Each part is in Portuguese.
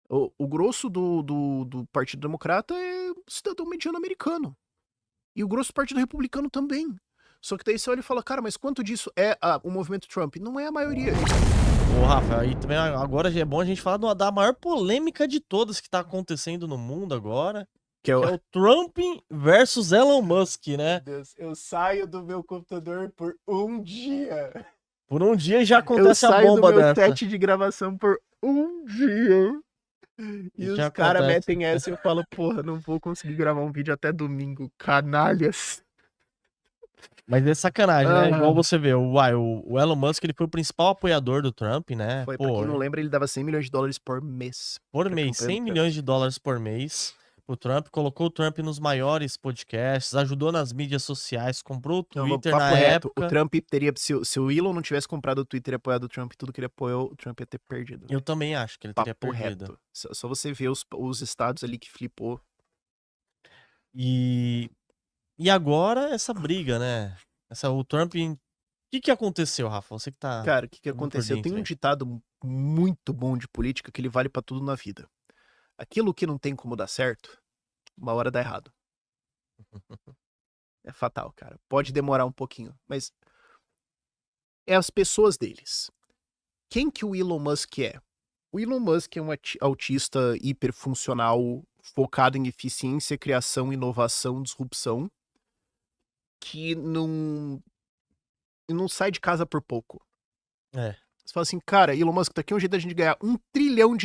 O grosso do Partido Democrata é cidadão mediano americano. E o grosso do Partido Republicano também. Só que daí você olha e fala, cara, mas quanto disso é o movimento Trump? Não é a maioria. Ô, Rafa, aí também agora já é bom a gente falar da maior polêmica de todas que tá acontecendo no mundo agora, Que é que o... é o Trump versus Elon Musk, né? Deus, eu saio do meu computador por um dia. Por um dia já Eu acontece a saio do bomba meu dessa. set de gravação por um dia. E Já os caras acontece. metem essa e eu falo, porra, não vou conseguir gravar um vídeo até domingo, canalhas. Mas é sacanagem, né? Igual Ah. você vê, o Elon Musk, ele foi o principal apoiador do Trump, né? Foi, pra Pô, quem não lembra, ele dava 100 milhões de dólares por mês por pra mês, campanha do 100 Trump. milhões de dólares por mês. O Trump colocou o Trump nos maiores podcasts, ajudou nas mídias sociais, comprou o Não, Twitter papo na reto, o época. Trump teria, se o Elon não tivesse comprado o Twitter e apoiado o Trump, tudo que ele apoiou, o Trump ia ter perdido. Eu também acho que ele teria Papo perdido. reto. Só você ver os estados ali que flipou. E agora essa briga, né? O Trump. O que aconteceu, Rafa? Você que tá Cara, o que bem por aconteceu? Tem dentro um aí. ditado muito bom de política que ele vale pra tudo na vida. Aquilo que não tem como dar certo, uma hora dá errado. É fatal, cara. Pode demorar um pouquinho, mas é as pessoas deles. Quem que o Elon Musk é? O Elon Musk é um autista hiperfuncional focado em eficiência, criação, inovação, disrupção, que não sai de casa por pouco. É. Você fala assim, cara, Elon Musk, tá aqui um jeito da gente ganhar $1 trilhão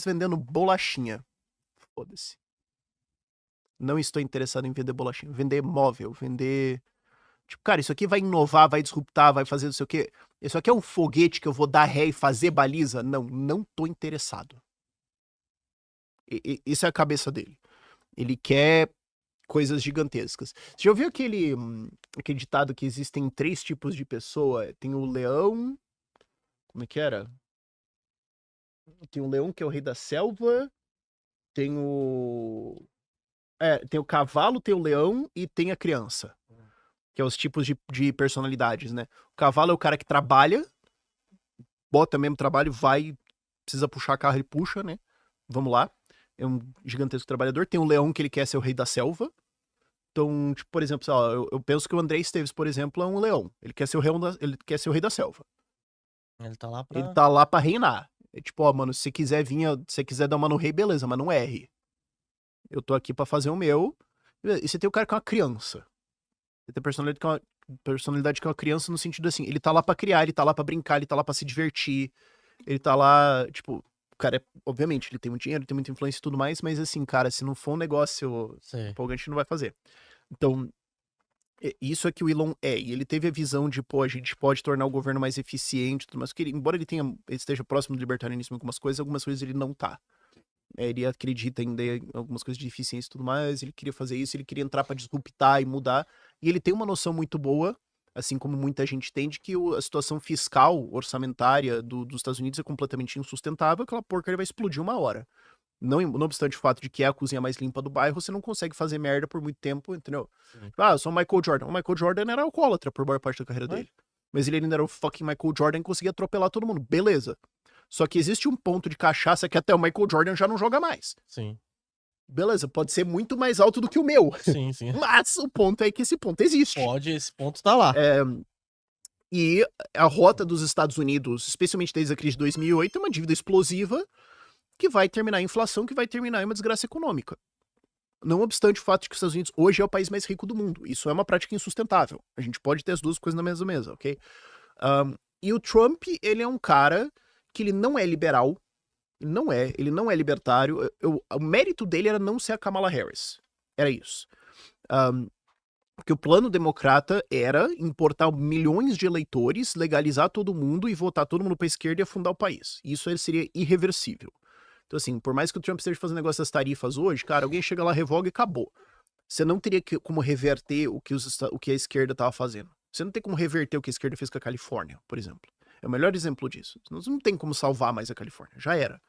vendendo bolachinha. Foda-se. Não estou interessado em vender bolachinha. Vender móvel, vender... Tipo, cara, isso aqui vai inovar, vai disruptar, vai fazer não sei o quê. Isso aqui é um foguete que eu vou dar ré e fazer baliza? Não tô interessado. Isso é a cabeça dele. Ele quer coisas gigantescas. Você já ouviu aquele ditado que existem 3 tipos de pessoa? Tem o leão... Como é que era? Tem o leão que é o rei da selva, tem o... tem o cavalo, tem o leão e tem a criança. Que é os tipos de personalidades, né? O cavalo é o cara que trabalha, bota mesmo trabalho, vai, precisa puxar carro, ele puxa, né? Vamos lá. É um gigantesco trabalhador. Tem o leão que ele quer ser o rei da selva. Então, tipo, por exemplo, eu penso que o André Esteves, por exemplo, é um leão. Ele quer ser ele quer ser o rei da selva. Ele tá lá Ele tá lá pra reinar. É tipo, ó, mano, se você quiser vir, se você quiser dar uma no rei, beleza, mas não erre. Eu tô aqui pra fazer o meu. E você tem o cara que é uma criança. Você tem personalidade que é uma criança no sentido assim, ele tá lá pra criar, ele tá lá pra brincar, ele tá lá pra se divertir. Ele tá lá, tipo, o cara obviamente, ele tem muito dinheiro, ele tem muita influência e tudo mais, mas assim, cara, se não for um negócio empolgante, não vai fazer. Então, isso é que o Elon é, e ele teve a visão de, pô, a gente pode tornar o governo mais eficiente e tudo mais, porque embora ele esteja próximo do libertarianismo em algumas coisas ele não tá. Ele acredita ainda em algumas coisas de eficiência e tudo mais, ele queria fazer isso, ele queria entrar pra disruptar e mudar, e ele tem uma noção muito boa, assim como muita gente tem, de que a situação fiscal, orçamentária dos Estados Unidos é completamente insustentável, aquela porcaria vai explodir uma hora. Não obstante o fato de que é a cozinha mais limpa do bairro, você não consegue fazer merda por muito tempo, entendeu? Eu sou o Michael Jordan. O Michael Jordan era alcoólatra por boa parte da carreira dele. Mas ele ainda era o fucking Michael Jordan e conseguia atropelar todo mundo. Beleza. Só que existe um ponto de cachaça que até o Michael Jordan já não joga mais. Sim. Beleza, pode ser muito mais alto do que o meu. Sim, sim. Mas o ponto é que esse ponto existe. Esse ponto tá lá. E a rota dos Estados Unidos, especialmente desde a crise de 2008, é uma dívida explosiva que vai terminar em inflação, que vai terminar em uma desgraça econômica. Não obstante o fato de que os Estados Unidos hoje é o país mais rico do mundo. Isso é uma prática insustentável. A gente pode ter as duas coisas na mesma mesa, ok? E o Trump, ele é um cara que ele não é liberal, ele não é libertário. O mérito dele era não ser a Kamala Harris. Era isso. Porque o plano democrata era importar milhões de eleitores, legalizar todo mundo e votar todo mundo pra esquerda e afundar o país. Isso seria irreversível. Então, assim, por mais que o Trump esteja fazendo negócio das tarifas hoje, cara, alguém chega lá, revoga e acabou. Você não teria como reverter o que a esquerda estava fazendo. Você não tem como reverter o que a esquerda fez com a Califórnia, por exemplo. É o melhor exemplo disso. Você não tem como salvar mais a Califórnia. Já era.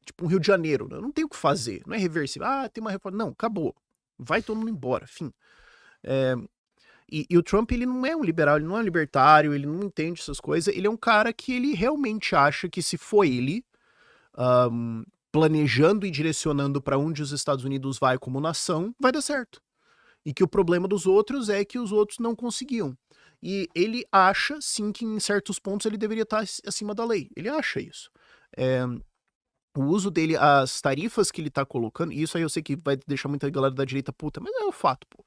Tipo um Rio de Janeiro. Não tem o que fazer. Não é reversível. Ah, tem uma reforma. Não, acabou. Vai todo mundo embora. Fim. E o Trump, ele não é um liberal, ele não é um libertário, ele não entende essas coisas. Ele é um cara que ele realmente acha que se for ele planejando e direcionando para onde os Estados Unidos vai como nação, vai dar certo. E que o problema dos outros é que os outros não conseguiam. E ele acha, sim, que em certos pontos ele deveria estar acima da lei. Ele acha isso. O uso dele, as tarifas que ele tá colocando, e isso aí eu sei que vai deixar muita galera da direita puta, mas é o fato, pô.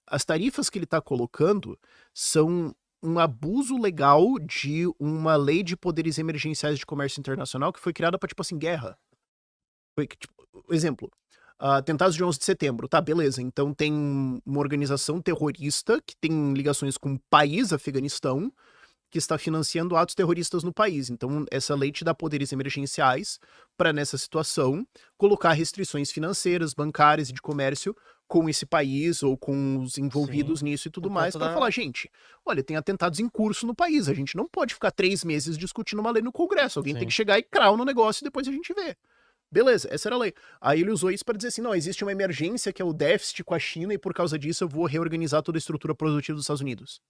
As tarifas que ele tá colocando são um abuso legal de uma lei de poderes emergenciais de comércio internacional que foi criada pra, tipo assim, guerra. Foi, tipo, exemplo, atentados de 11 de setembro, tá, beleza. Então tem uma organização terrorista que tem ligações com o país, Afeganistão, que está financiando atos terroristas no país. Então, essa lei te dá poderes emergenciais para, nessa situação, colocar restrições financeiras, bancárias e de comércio com esse país ou com os envolvidos nisso e tudo mais, para falar, gente, olha, tem atentados em curso no país, a gente não pode ficar 3 meses discutindo uma lei no Congresso, alguém tem que chegar e crau no negócio e depois a gente vê. Beleza, essa era a lei. Aí ele usou isso para dizer assim, não, existe uma emergência que é o déficit com a China e por causa disso eu vou reorganizar toda a estrutura produtiva dos Estados Unidos.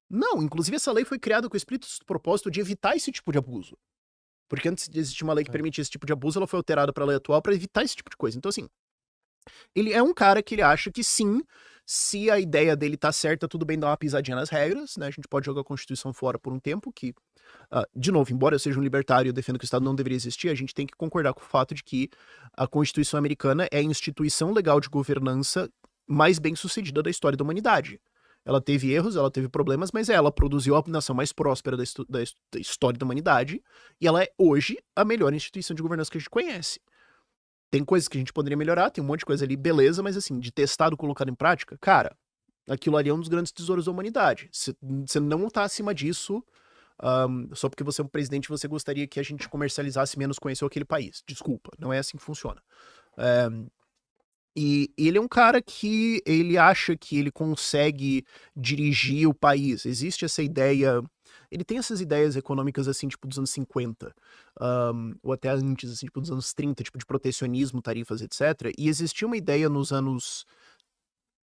Não, inclusive essa lei foi criada com o explícito propósito de evitar esse tipo de abuso. Porque antes de existir uma lei que permitia esse tipo de abuso, ela foi alterada para a lei atual para evitar esse tipo de coisa. Então, assim, ele é um cara que ele acha que sim, se a ideia dele tá certa, tudo bem dar uma pisadinha nas regras, né? A gente pode jogar a Constituição fora por um tempo, que, de novo, embora eu seja um libertário e eu defendo que o Estado não deveria existir, a gente tem que concordar com o fato de que a Constituição americana é a instituição legal de governança mais bem sucedida da história da humanidade. Ela teve erros, ela teve problemas, mas ela produziu a nação mais próspera da história da humanidade, e ela é hoje a melhor instituição de governança que a gente conhece. Tem coisas que a gente poderia melhorar, tem um monte de coisa ali, beleza, mas assim, de testado, colocado em prática, cara, aquilo ali é um dos grandes tesouros da humanidade. Você não tá acima disso só porque você é um presidente e você gostaria que a gente comercializasse menos com esse ou aquele país. Desculpa, não é assim que funciona. E ele é um cara que ele acha que ele consegue dirigir o país. Existe essa ideia. Ele tem essas ideias econômicas, assim, tipo, dos anos 50, ou até antes, assim, tipo, dos anos 30, tipo, de protecionismo, tarifas, etc. E existia uma ideia nos anos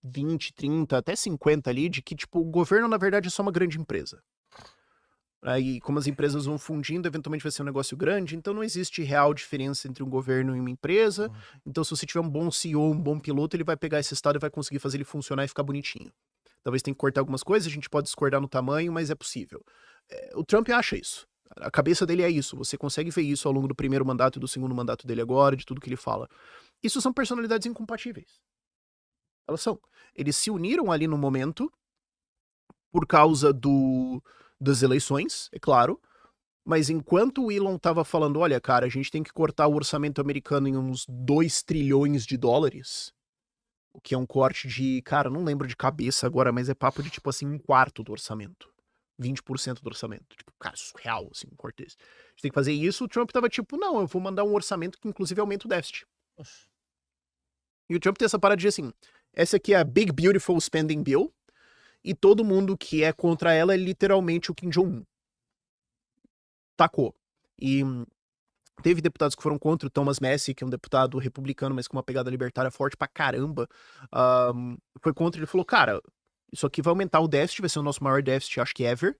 20, 30, até 50 ali, de que, tipo, o governo, na verdade, é só uma grande empresa. Aí, como as empresas vão fundindo, eventualmente vai ser um negócio grande, então não existe real diferença entre um governo e uma empresa. Então, se você tiver um bom CEO, um bom piloto, ele vai pegar esse estado e vai conseguir fazer ele funcionar e ficar bonitinho. Talvez tenha que cortar algumas coisas, a gente pode discordar no tamanho, mas é possível. O Trump acha isso. A cabeça dele é isso. Você consegue ver isso ao longo do primeiro mandato e do segundo mandato dele agora, de tudo que ele fala. Isso são personalidades incompatíveis. Elas são. Eles se uniram ali no momento por causa das eleições, é claro, mas enquanto o Elon tava falando, olha, cara, a gente tem que cortar o orçamento americano em uns 2 trilhões de dólares, o que é um corte de, cara, não lembro de cabeça agora, mas é papo de, tipo assim, 1/4 do orçamento. 20% do orçamento. Tipo, cara, surreal, assim, um corte desse. A gente tem que fazer isso, o Trump tava tipo, não, eu vou mandar um orçamento que inclusive aumenta o déficit. E o Trump tem essa parada de assim, essa aqui é a Big Beautiful Spending Bill, e todo mundo que é contra ela é literalmente o Kim Jong-un. Tacou. E teve deputados que foram contra, o Thomas Massie, que é um deputado republicano, mas com uma pegada libertária forte pra caramba, foi contra, ele falou, cara, isso aqui vai aumentar o déficit, vai ser o nosso maior déficit, acho que ever,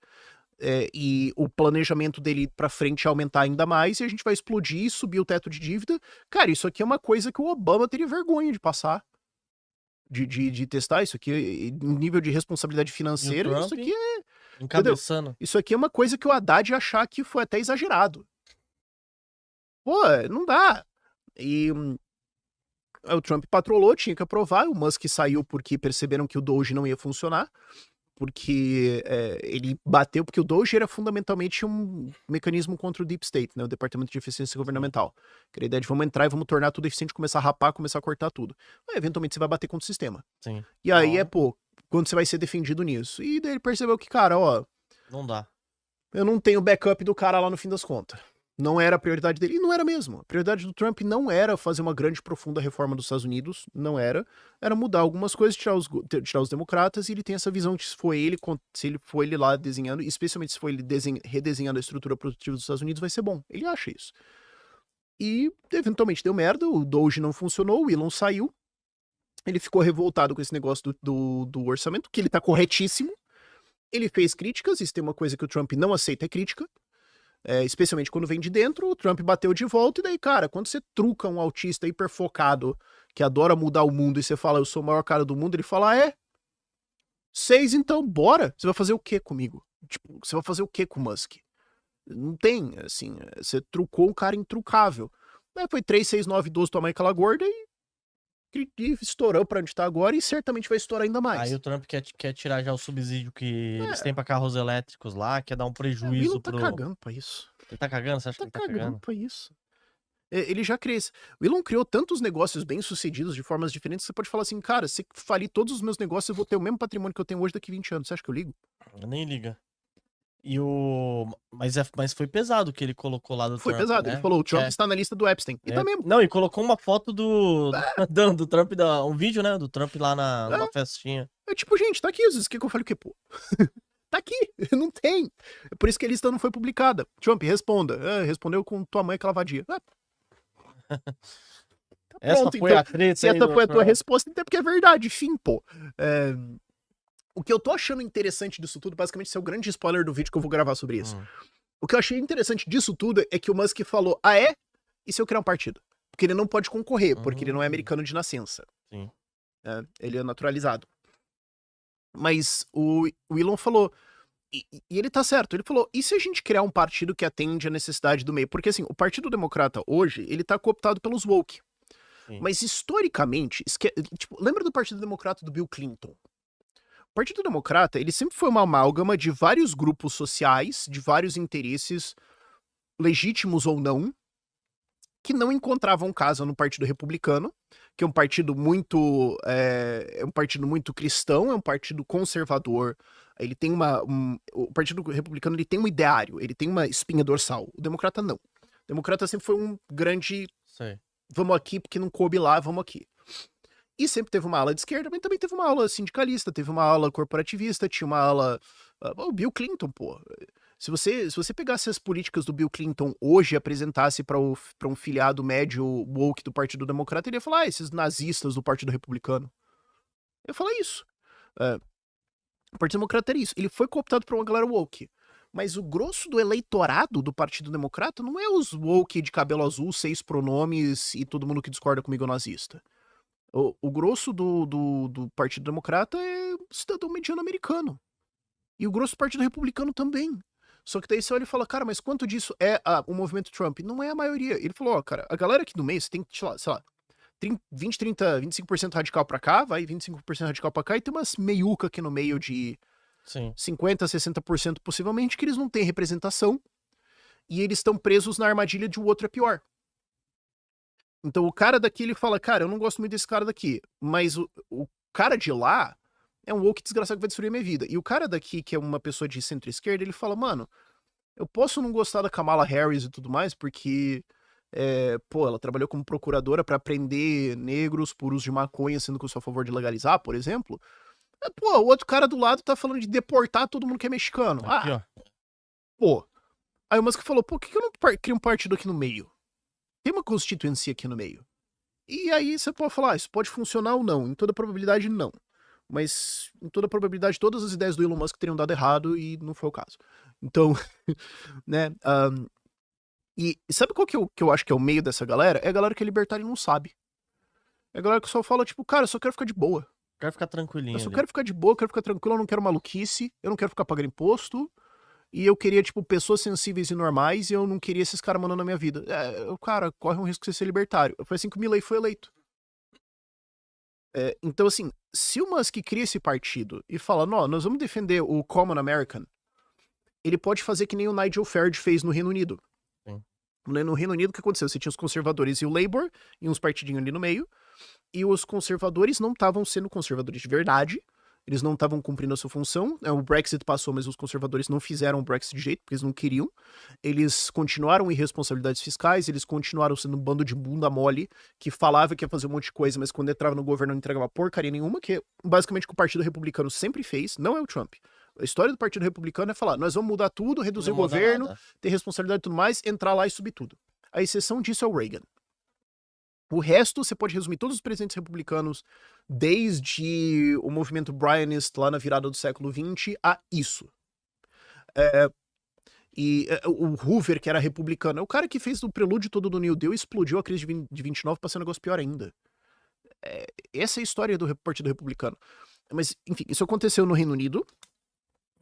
e o planejamento dele pra frente é aumentar ainda mais, e a gente vai explodir, subir o teto de dívida. Cara, isso aqui é uma coisa que o Obama teria vergonha de passar. De testar isso aqui, em nível de responsabilidade financeira, Trump isso aqui é... encabeçando. Isso aqui é uma coisa que o Haddad ia achar que foi até exagerado. Pô, não dá. E o Trump patrolou, tinha que aprovar, o Musk saiu porque perceberam que o Doge não ia funcionar, porque ele bateu, porque o Doge era fundamentalmente um mecanismo contra o Deep State, né, o Departamento de Eficiência Governamental. Que era a ideia de vamos entrar e vamos tornar tudo eficiente, começar a rapar, começar a cortar tudo. Aí, eventualmente você vai bater contra o sistema. Sim. E aí quando você vai ser defendido nisso. E daí ele percebeu que, cara, não dá. Eu não tenho backup do cara lá no fim das contas. Não era a prioridade dele, e não era mesmo. A prioridade do Trump não era fazer uma grande, profunda reforma dos Estados Unidos, não era. Era mudar algumas coisas, tirar os democratas, e ele tem essa visão de se for ele lá desenhando, especialmente se for ele redesenhando a estrutura produtiva dos Estados Unidos, vai ser bom. Ele acha isso. E, eventualmente, deu merda, o Doge não funcionou, o Elon saiu, Ele ficou revoltado com esse negócio do orçamento, que ele tá corretíssimo. Ele fez críticas, isso tem uma coisa que o Trump não aceita, é crítica. Especialmente quando vem de dentro, o Trump bateu de volta, e daí, cara, quando você truca um autista hiperfocado, que adora mudar o mundo, e você fala, eu sou o maior cara do mundo, ele fala, 6 então, bora. Você vai fazer o que comigo? Tipo, você vai fazer o que com o Musk? Não tem, assim, você trucou um cara intrucável. Aí foi 3, 6, 9, 12, tua mãe aquela gorda e estourou pra onde tá agora e certamente vai estourar ainda mais. Aí o Trump quer tirar já o subsídio que eles têm pra carros elétricos lá, quer dar um prejuízo O Elon tá cagando pra isso. Ele tá cagando? Você acha que ele tá cagando? Pra isso. Ele já cresce. O Elon criou tantos negócios bem-sucedidos de formas diferentes que você pode falar assim, cara, se falir todos os meus negócios, eu vou ter o mesmo patrimônio que eu tenho hoje daqui 20 anos. Você acha que eu ligo? Nem liga. Mas foi pesado o que ele colocou lá do Foi Trump, pesado. né? Ele falou, o Trump está na lista do Epstein. E tá mesmo. Não, e colocou uma foto do Trump, um vídeo, né, do Trump lá numa festinha. Tipo, gente, tá aqui, às vezes que eu falei o quê, pô? Tá aqui, não tem. É por isso que a lista não foi publicada. Trump, responda. Respondeu com tua mãe aquela vadia. Tá essa pronto, foi então, a treta. se essa foi a tua resposta, então é porque é verdade. Fim, pô. O que eu tô achando interessante disso tudo, basicamente, esse é o grande spoiler do vídeo que eu vou gravar sobre isso. O que eu achei interessante disso tudo é que o Musk falou, e se eu criar um partido? Porque ele não pode concorrer, porque ele não é americano de nascença. Sim. Ele é naturalizado. Mas o Elon falou, e ele tá certo, ele falou, e se a gente criar um partido que atende a necessidade do meio? Porque assim, o Partido Democrata hoje, ele tá cooptado pelos woke. Sim. Mas historicamente, tipo, lembra do Partido Democrata do Bill Clinton? O Partido Democrata, ele sempre foi uma amálgama de vários grupos sociais, de vários interesses, legítimos ou não, que não encontravam casa no Partido Republicano, que é um partido muito cristão, é um partido conservador. Ele tem o Partido Republicano, ele tem um ideário, ele tem uma espinha dorsal. O Democrata não. O Democrata sempre foi um grande vamos aqui porque não coube lá, vamos aqui. E sempre teve uma ala de esquerda, mas também teve uma ala sindicalista, teve uma ala corporativista, tinha uma ala... o Bill Clinton, pô. Se você pegasse as políticas do Bill Clinton hoje e apresentasse pra um filiado médio woke do Partido Democrata, ele ia falar, esses nazistas do Partido Republicano. Eu ia falar isso. O Partido Democrata era isso. Ele foi cooptado por uma galera woke. Mas o grosso do eleitorado do Partido Democrata não é os woke de cabelo azul, 6 pronomes e todo mundo que discorda comigo é nazista. O grosso do Partido Democrata é cidadão mediano americano. E o grosso do Partido Republicano também. Só que daí você olha e fala, cara, mas quanto disso é o movimento Trump? Não é a maioria. Ele falou, cara, a galera aqui no meio, você tem, sei lá, 20, 30, 25% radical pra cá, vai 25% radical pra cá, e tem umas meiuca aqui no meio de 50, 60% possivelmente, que eles não têm representação, e eles estão presos na armadilha de o outro é pior. Então o cara daqui, ele fala, cara, eu não gosto muito desse cara daqui, mas o cara de lá é um woke desgraçado que vai destruir a minha vida. E o cara daqui, que é uma pessoa de centro-esquerda, ele fala, mano, eu posso não gostar da Kamala Harris e tudo mais, porque, ela trabalhou como procuradora pra prender negros por uso de maconha, sendo que eu sou a favor de legalizar, por exemplo. O outro cara do lado tá falando de deportar todo mundo que é mexicano. Aqui, Aí o Musk falou, por que eu não crio um partido aqui no meio? Tem uma constituency aqui no meio. E aí você pode falar, isso pode funcionar ou não. Em toda probabilidade, não. Mas, em toda probabilidade, todas as ideias do Elon Musk teriam dado errado e não foi o caso. Então, né? E sabe qual que eu acho que é o meio dessa galera? É a galera que é libertária e não sabe. É a galera que só fala, tipo, cara, eu só quero ficar de boa. Quero ficar tranquilinho. Eu só quero ficar de boa, eu quero ficar tranquilo, eu não quero maluquice, eu não quero ficar pagando imposto. E eu queria, tipo, pessoas sensíveis e normais, e eu não queria esses caras mandando na minha vida. O cara corre um risco de ser libertário. Foi assim que o Milley foi eleito. Então, assim, se o Musk cria esse partido e fala, não, nós vamos defender o Common American, ele pode fazer que nem o Nigel Farage fez no Reino Unido. Sim. No Reino Unido, o que aconteceu? Você tinha os conservadores e o Labour, e uns partidinhos ali no meio, e os conservadores não estavam sendo conservadores de verdade, eles não estavam cumprindo a sua função. O Brexit passou, mas os conservadores não fizeram o Brexit de jeito, porque eles não queriam. Eles continuaram irresponsabilidades fiscais, eles continuaram sendo um bando de bunda mole, que falava que ia fazer um monte de coisa, mas quando entrava no governo não entregava porcaria nenhuma, que é basicamente o que o Partido Republicano sempre fez, não é o Trump. A história do Partido Republicano é falar, nós vamos mudar tudo, reduzir o governo, ter responsabilidade e tudo mais, entrar lá e subir tudo. A exceção disso é o Reagan. O resto, você pode resumir todos os presidentes republicanos, desde o movimento Bryanist lá na virada do século XX, a isso. O Hoover, que era republicano, é o cara que fez o prelúdio todo do New Deal e explodiu a crise de 29 pra ser um negócio pior ainda. Essa é a história do Partido Republicano. Mas, enfim, isso aconteceu no Reino Unido.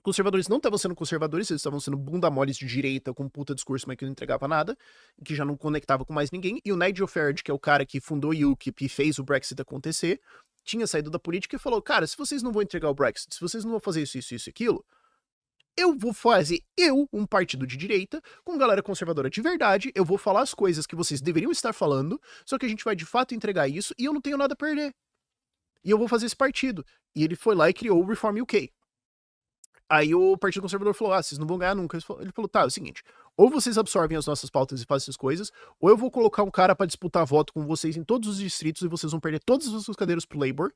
Conservadores não estavam sendo conservadores, eles estavam sendo bunda moles de direita com um puta discurso, mas que não entregava nada, que já não conectava com mais ninguém. E o Nigel Farage, que é o cara que fundou o UKIP e fez o Brexit acontecer, tinha saído da política e falou, cara, se vocês não vão entregar o Brexit, se vocês não vão fazer isso, isso, isso e aquilo, eu vou fazer um partido de direita com galera conservadora de verdade, eu vou falar as coisas que vocês deveriam estar falando, só que a gente vai de fato entregar isso e eu não tenho nada a perder. E eu vou fazer esse partido. E ele foi lá e criou o Reform UK. Aí o Partido Conservador falou, vocês não vão ganhar nunca. Ele falou, tá, é o seguinte, ou vocês absorvem as nossas pautas e fazem essas coisas, ou eu vou colocar um cara pra disputar voto com vocês em todos os distritos e vocês vão perder todas as suas cadeiras pro Labour,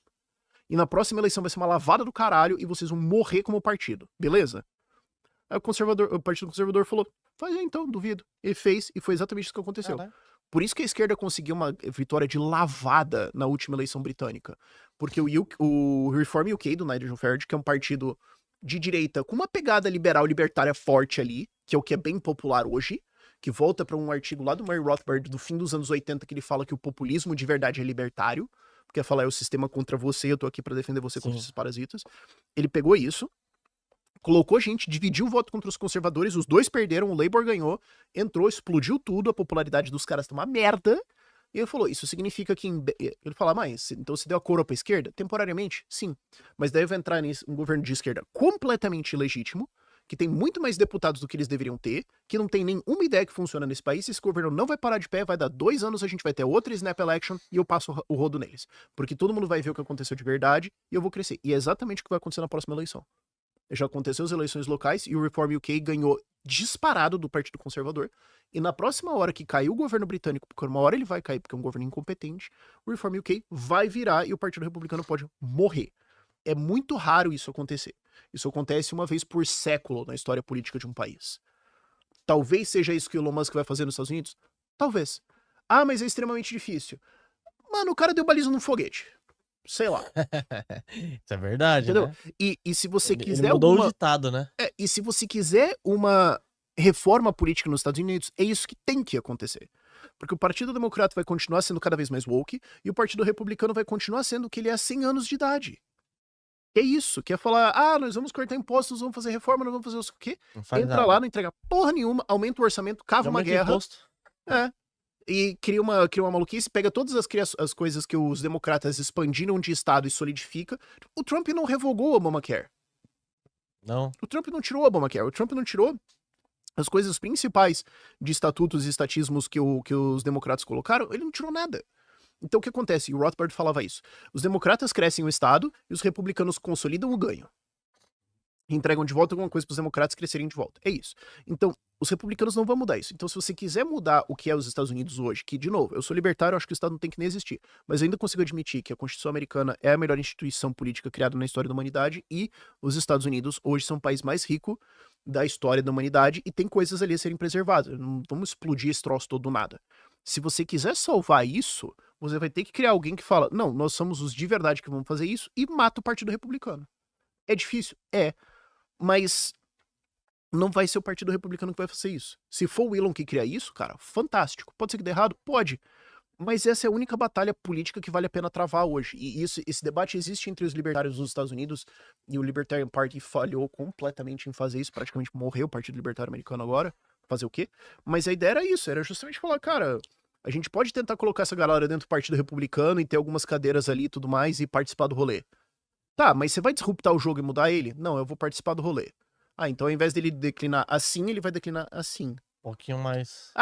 e na próxima eleição vai ser uma lavada do caralho e vocês vão morrer como partido, beleza? Aí o Partido Conservador falou, faz aí então, duvido. Ele fez, e foi exatamente isso que aconteceu. Caralho. Por isso que a esquerda conseguiu uma vitória de lavada na última eleição britânica. Porque o Reform UK do Nigel Farage, que é um partido de direita com uma pegada liberal libertária forte ali, que é o que é bem popular hoje, que volta para um artigo lá do Murray Rothbard do fim dos anos 80, que ele fala que o populismo de verdade é libertário, porque fala é o sistema contra você, eu tô aqui para defender você contra esses parasitas. Ele pegou isso, colocou gente, dividiu o voto contra os conservadores, os dois perderam, o Labour ganhou, entrou, explodiu tudo, a popularidade dos caras tá uma merda. E ele falou, isso significa que... Ele falou, mas então se deu a coroa pra esquerda? Temporariamente, sim. Mas daí vai entrar um governo de esquerda completamente ilegítimo, que tem muito mais deputados do que eles deveriam ter, que não tem nenhuma ideia que funciona nesse país, esse governo não vai parar de pé, vai dar 2 anos, a gente vai ter outra snap election e eu passo o rodo neles. Porque todo mundo vai ver o que aconteceu de verdade e eu vou crescer. E é exatamente o que vai acontecer na próxima eleição. Já aconteceu as eleições locais e o Reform UK ganhou disparado do Partido Conservador. E na próxima hora que cair o governo britânico, porque uma hora ele vai cair porque é um governo incompetente, o Reform UK vai virar e o Partido Republicano pode morrer. É muito raro isso acontecer. Isso acontece uma vez por século na história política de um país. Talvez seja isso que o Elon Musk vai fazer nos Estados Unidos? Talvez. Mas é extremamente difícil. Mano, o cara deu baliza num foguete. Sei lá. Isso é verdade, Entendeu? né? E se você Ele quiser mudou alguma... o ditado, né? E se você quiser uma reforma política nos Estados Unidos, é isso que tem que acontecer. Porque o Partido Democrata vai continuar sendo cada vez mais woke e o Partido Republicano vai continuar sendo o que ele é há 100 anos de idade. É isso, que é falar, nós vamos cortar impostos, vamos fazer reforma, nós vamos fazer o quê? Entra lá, não entrega porra nenhuma, aumenta o orçamento, cava uma guerra. Imposto. E cria uma maluquice, pega todas as coisas que os democratas expandiram de Estado e solidifica. O Trump não revogou o Obamacare. Não. O Trump não tirou o Obamacare, o Trump não tirou as coisas principais de estatutos e estatismos que os democratas colocaram, ele não tirou nada. Então o que acontece? E o Rothbard falava isso. Os democratas crescem o Estado e os republicanos consolidam o ganho. E entregam de volta alguma coisa para os democratas crescerem de volta. É isso. Então, os republicanos não vão mudar isso. Então, se você quiser mudar o que é os Estados Unidos hoje, que, de novo, eu sou libertário, eu acho que o Estado não tem que nem existir, mas eu ainda consigo admitir que a Constituição americana é a melhor instituição política criada na história da humanidade e os Estados Unidos hoje são o país mais rico da história da humanidade e tem coisas ali a serem preservadas. Não vamos explodir esse troço todo do nada. Se você quiser salvar isso, você vai ter que criar alguém que fala, não, nós somos os de verdade que vamos fazer isso e mata o Partido Republicano. É difícil? É. Mas não vai ser o Partido Republicano que vai fazer isso. Se for o Elon que cria isso, cara, fantástico. Pode ser que dê errado? Pode. Mas essa é a única batalha política que vale a pena travar hoje. E esse debate existe entre os libertários nos Estados Unidos e o Libertarian Party falhou completamente em fazer isso. Praticamente morreu o Partido Libertário Americano agora. Fazer o quê? Mas a ideia era isso. Era justamente falar, cara, a gente pode tentar colocar essa galera dentro do Partido Republicano e ter algumas cadeiras ali e tudo mais e participar do rolê. Tá, mas você vai disruptar o jogo e mudar ele? Não, eu vou participar do rolê. Então ao invés dele declinar assim, ele vai declinar assim. Um pouquinho mais.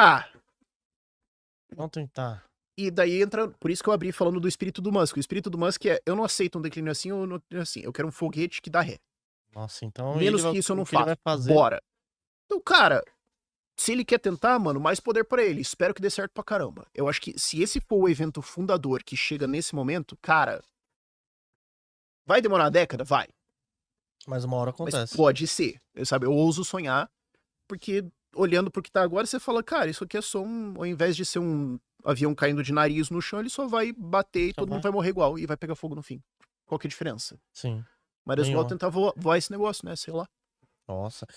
Vamos tentar. E daí entra, por isso que eu abri falando do espírito do Musk. O espírito do Musk é, eu não aceito um declínio assim ou não assim. Eu quero um foguete que dá ré. Nossa, então Menos que isso eu não faço. Bora. Então, cara, se ele quer tentar, mano, mais poder pra ele. Espero que dê certo pra caramba. Eu acho que se esse for o evento fundador que chega nesse momento, cara... Vai demorar uma década? Vai. Mas uma hora acontece. Mas pode ser. Sabe, eu ouso sonhar, porque olhando pro que tá agora, você fala, cara, isso aqui é só ao invés de ser avião caindo de nariz no chão, ele só vai bater e Só todo mundo vai morrer igual e vai pegar fogo no fim. Qual que é a diferença? Sim. Mas eles vão Nenhuma. tentar voar esse negócio, né? Sei lá. Nossa.